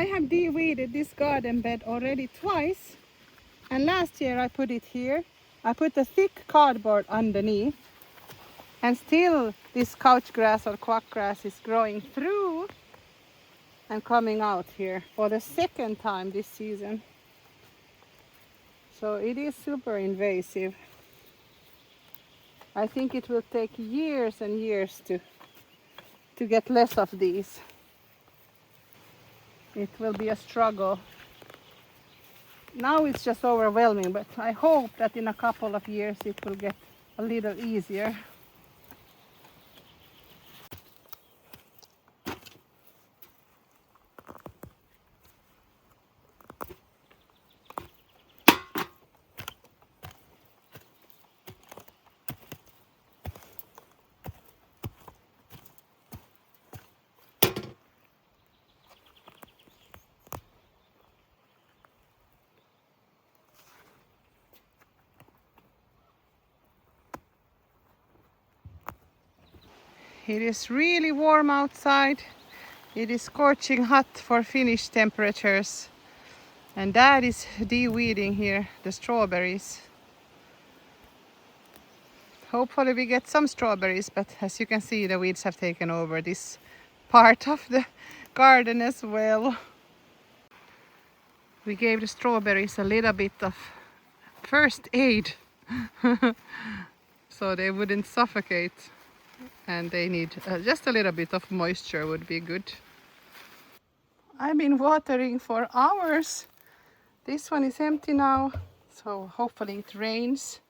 I have de-weeded this garden bed already twice, and last year I put it here. I put a thick cardboard underneath, and still this couch grass or quack grass is growing through and coming out here for the second time this season. So it is super invasive. I think it will take years and years to get less of these. It will be a struggle. Now it's just overwhelming, but I hope that in a couple of years it will get a little easier. It is really warm outside. It is scorching hot for Finnish temperatures. And Dad is de-weeding here the strawberries. Hopefully we get some strawberries, but as you can see, the weeds have taken over this part of the garden as well. We gave the strawberries a little bit of first aid so they wouldn't suffocate. And they need just a little bit of moisture would be good. I've been watering for hours. This one is empty now, so hopefully it rains.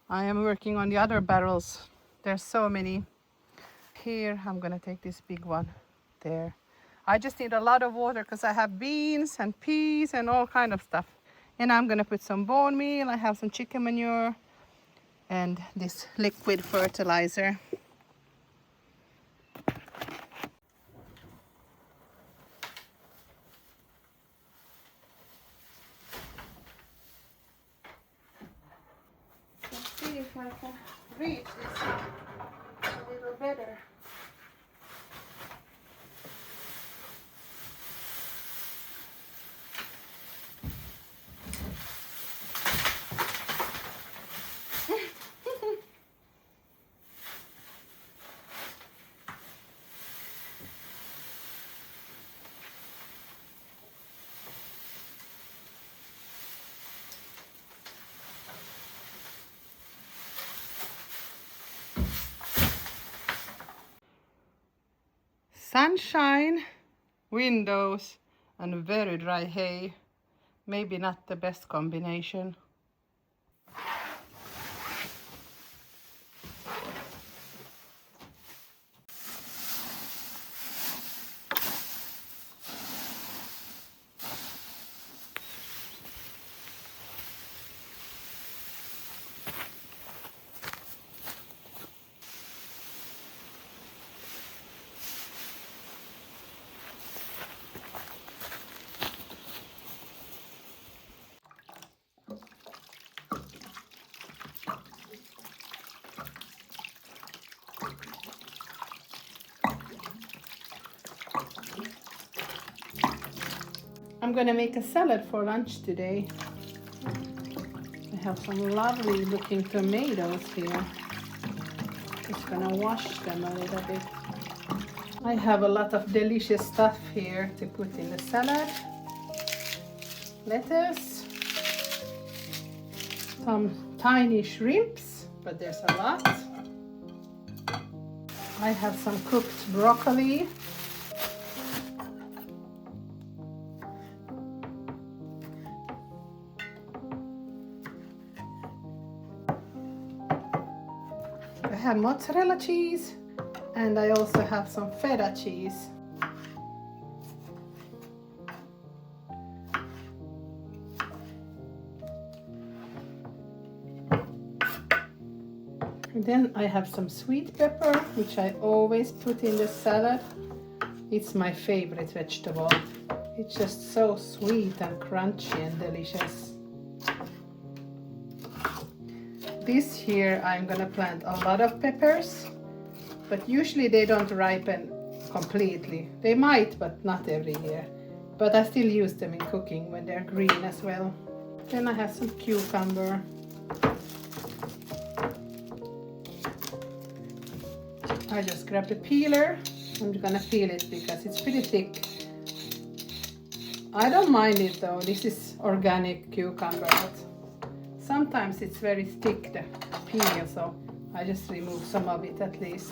I am working on the other barrels. There's so many. Here, I'm gonna take this big one there. I just need a lot of water because I have beans and peas and all kind of stuff. And I'm gonna put some bone meal. I have some chicken manure and this liquid fertilizer. See if I can reach this a little better. Sunshine, windows, and very dry hay. Maybe not the best combination. I'm gonna make a salad for lunch today. I have some lovely looking tomatoes here. Just gonna wash them a little bit. I have a lot of delicious stuff here to put in the salad. Lettuce, some tiny shrimps, but there's a lot. I have some cooked broccoli. I have mozzarella cheese, and I also have some feta cheese. And then I have some sweet pepper, which I always put in the salad. It's my favorite vegetable. It's just so sweet and crunchy and delicious. This year I'm gonna plant a lot of peppers, but usually they don't ripen completely. They might, but not every year. but I still use them in cooking when they're green as well. Then I have some cucumber. I just grab the peeler. I'm gonna peel it because it's pretty thick. I don't mind it though, this is organic cucumber, but sometimes it's very thick, the peel, so I just remove some of it at least.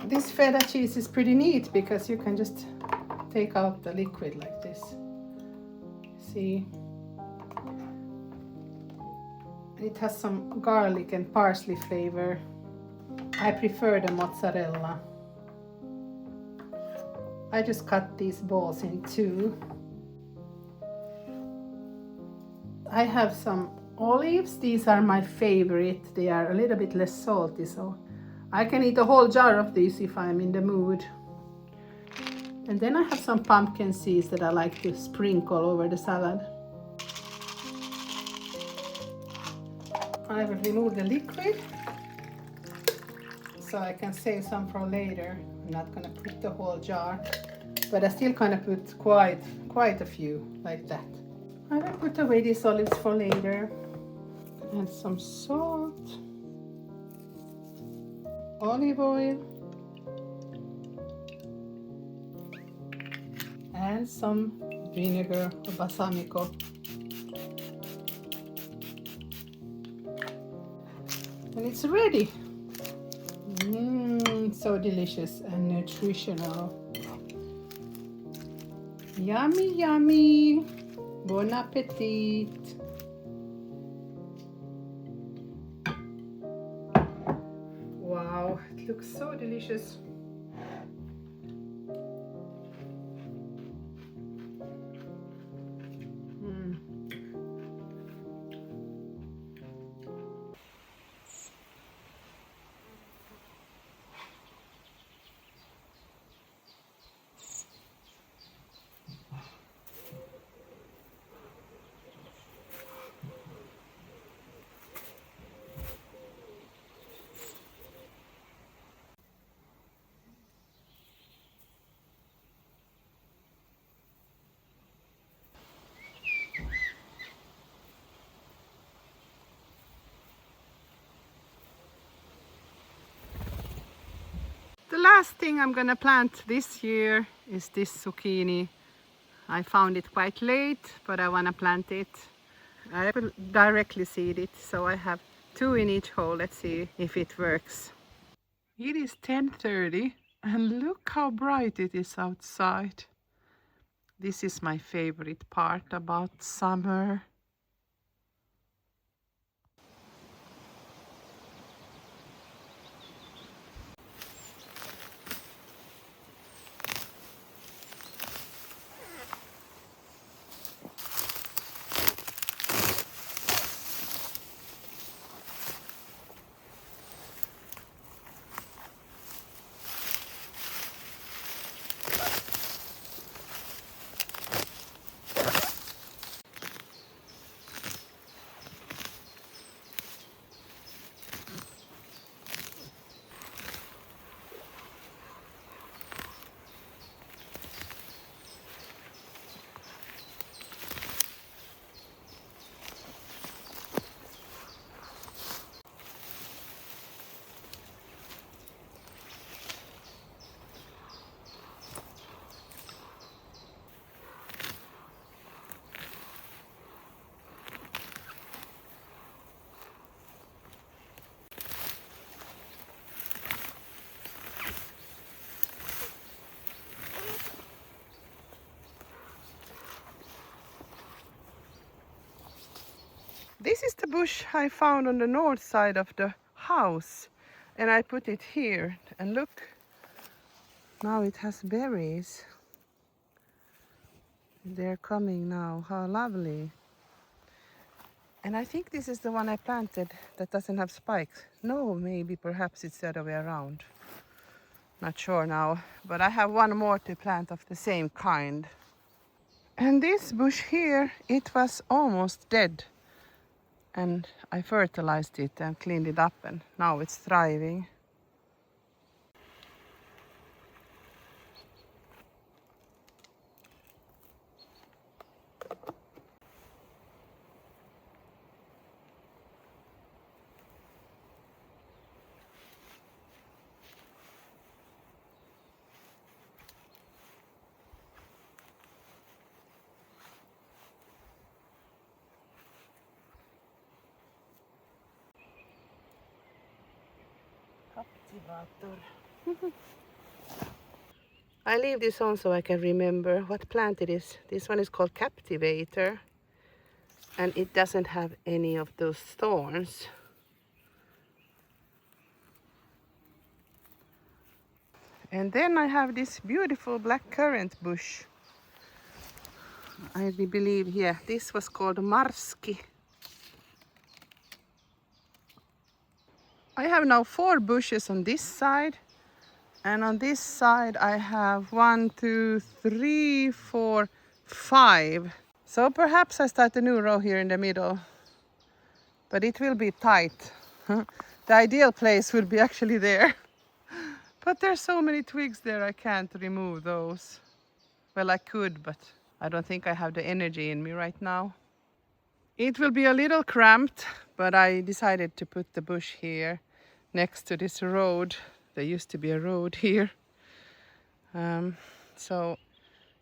This feta cheese is pretty neat because you can just take out the liquid like this. See? It has some garlic and parsley flavor. I prefer the mozzarella. I just cut these balls in two. I have some olives. These are my favorite. They are a little bit less salty, so I can eat a whole jar of these if I'm in the mood. And then I have some pumpkin seeds that I like to sprinkle over the salad. I will remove the liquid so I can save some for later. I'm not gonna put the whole jar, but I still kind of put quite a few like that. I will put away these olives for later. And some salt, olive oil, and some vinegar or balsamico. And it's ready. So delicious and nutritional. Yummy, yummy. Bon appetit. Wow, it looks so delicious. The last thing I'm gonna plant this year is this zucchini. I found it quite late, but I wanna plant it. I will directly seed it, so I have 2 in each hole. Let's see if it works. It is 10:30 and look how bright it is outside. This is my favorite part about summer. This is the bush I found on the north side of the house, and I put it here, and look, now it has berries. They're coming now, how lovely. And I think this is the one I planted that doesn't have spikes. No, maybe perhaps it's the other way around. Not sure now, but I have one more to plant of the same kind. And this bush here, it was almost dead. and I fertilized it and cleaned it up, and now it's thriving. I leave this on so I can remember what plant it is. This one is called Captivator, and it doesn't have any of those thorns. And then I have this beautiful black currant bush. I believe here, this was called Marski. I have now 4 bushes on this side, and on this side I have 1, 2, 3, 4, 5. So perhaps I start a new row here in the middle, but it will be tight. The ideal place would be actually there. But there's so many twigs there, I can't remove those. Well, I could, but I don't think I have the energy in me right now. It will be a little cramped, but I decided to put the bush here next to this road. There used to be a road here. So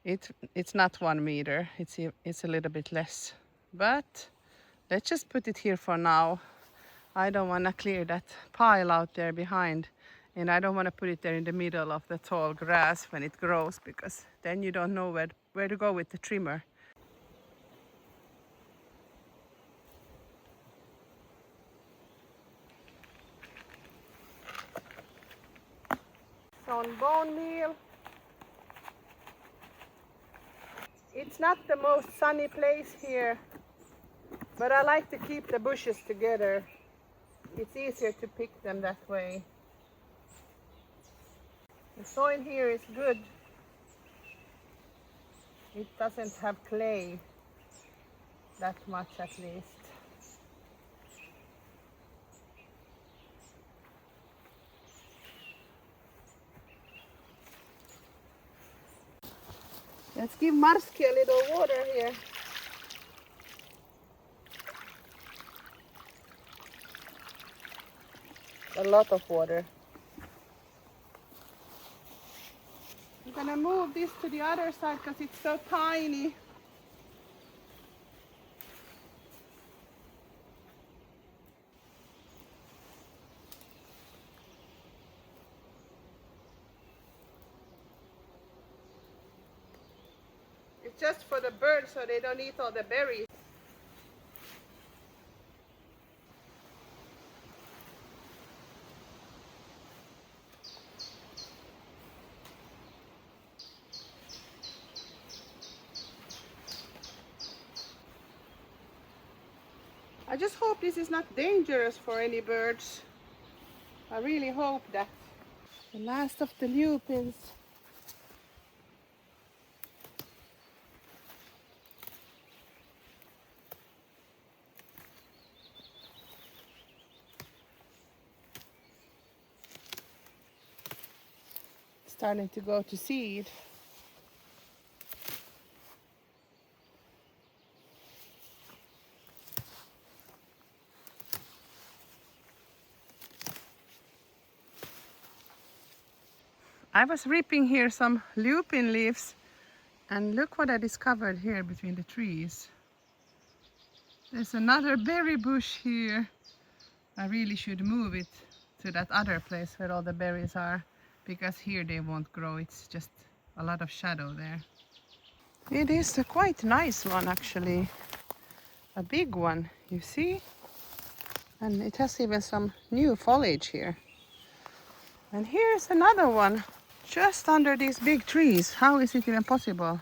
it's not 1 meter, it's a little bit less. But let's just put it here for now. I don't want to clear that pile out there behind, and I don't want to put it there in the middle of the tall grass when it grows, because then you don't know where to go with the trimmer. On bone meal. It's not the most sunny place here, but I like to keep the bushes together. It's easier to pick them that way. The soil here is good. It doesn't have clay that much, at least. Let's give Marski a little water here. A lot of water. I'm gonna move this to the other side because it's so tiny. It's just for the birds so they don't eat all the berries. I just hope this is not dangerous for any birds. I really hope that. The last of the lupins. Starting to go to seed. I was ripping here some lupin leaves, and look what I discovered here between the trees. There's another berry bush here. I really should move it to that other place where all the berries are, because here they won't grow. It's just a lot of shadow there. It is a quite nice one, actually. A big one, you see? And it has even some new foliage here. And here's another one, just under these big trees. How is it even possible?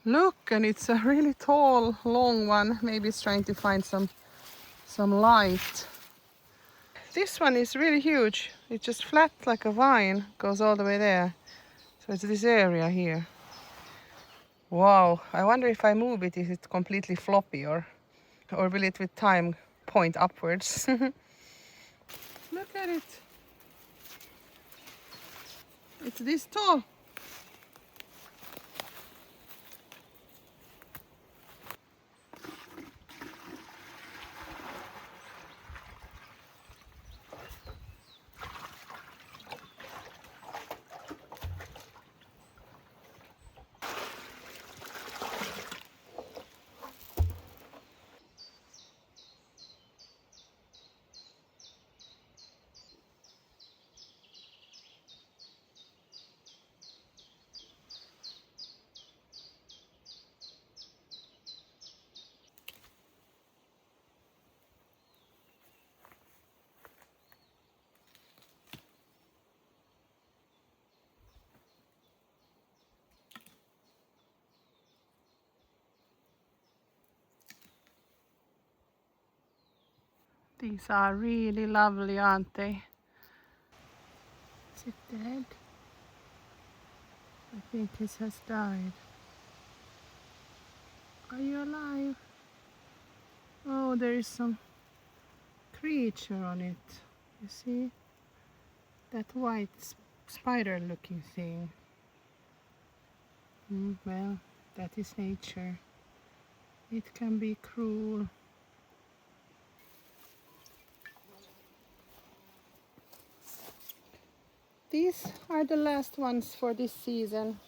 Look, and it's a really tall, long one. Maybe it's trying to find some light. This one is really huge. It's just flat like a vine, goes all the way there. So it's this area here. Wow, I wonder if I move it, is it completely floppy, or Or will it with time point upwards? Look at it. It's this tall. These are really lovely, aren't they? Is it dead? I think it has died. Are you alive? Oh, there is some creature on it. You see? That white spider looking thing. Well, that is nature. It can be cruel. These are the last ones for this season.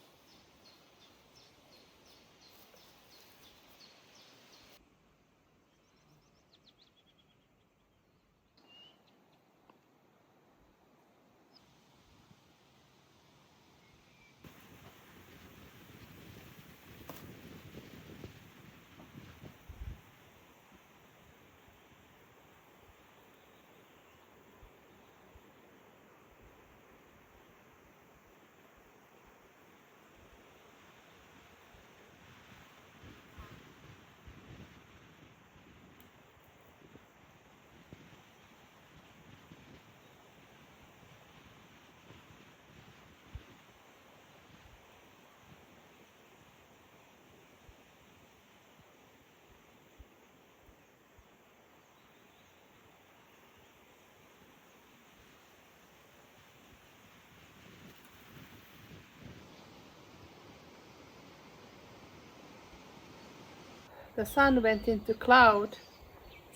The sun went into cloud,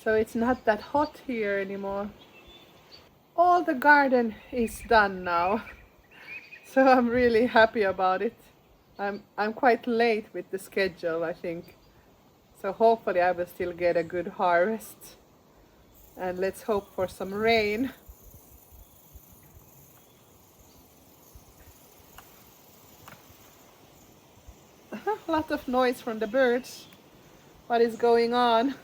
so it's not that hot here anymore. All the garden is done now, so I'm really happy about it. I'm quite late with the schedule, I think. So hopefully I will still get a good harvest. And let's hope for some rain. A lot of noise from the birds. What is going on?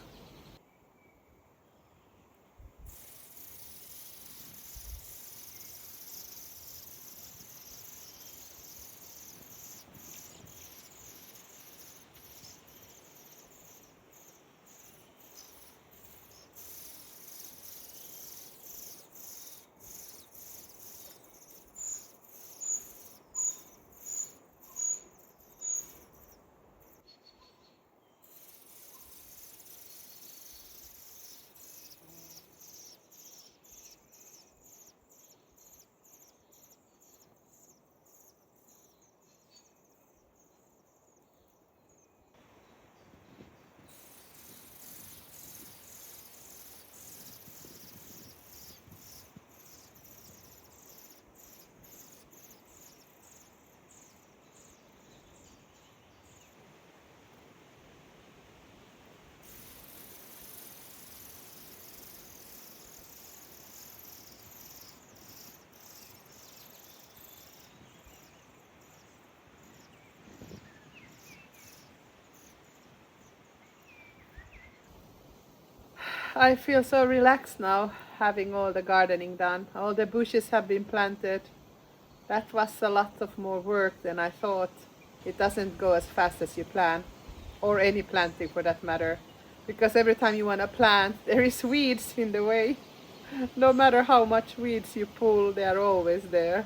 I feel so relaxed now, having all the gardening done. All the bushes have been planted. That was a lot of more work than I thought. It doesn't go as fast as you plan, or any planting for that matter, because every time you want to plant, there is weeds in the way. No matter how much weeds you pull, they are always there.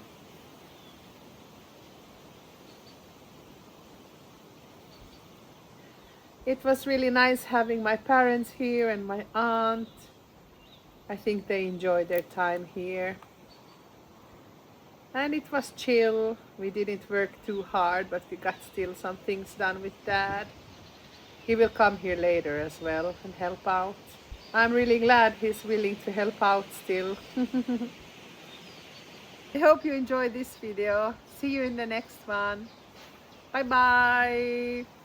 It was really nice having my parents here and my aunt. I think they enjoyed their time here. And it was chill. We didn't work too hard, but we got still some things done with Dad. He will come here later as well and help out. I'm really glad he's willing to help out still. I hope you enjoyed this video. See you in the next one. Bye bye.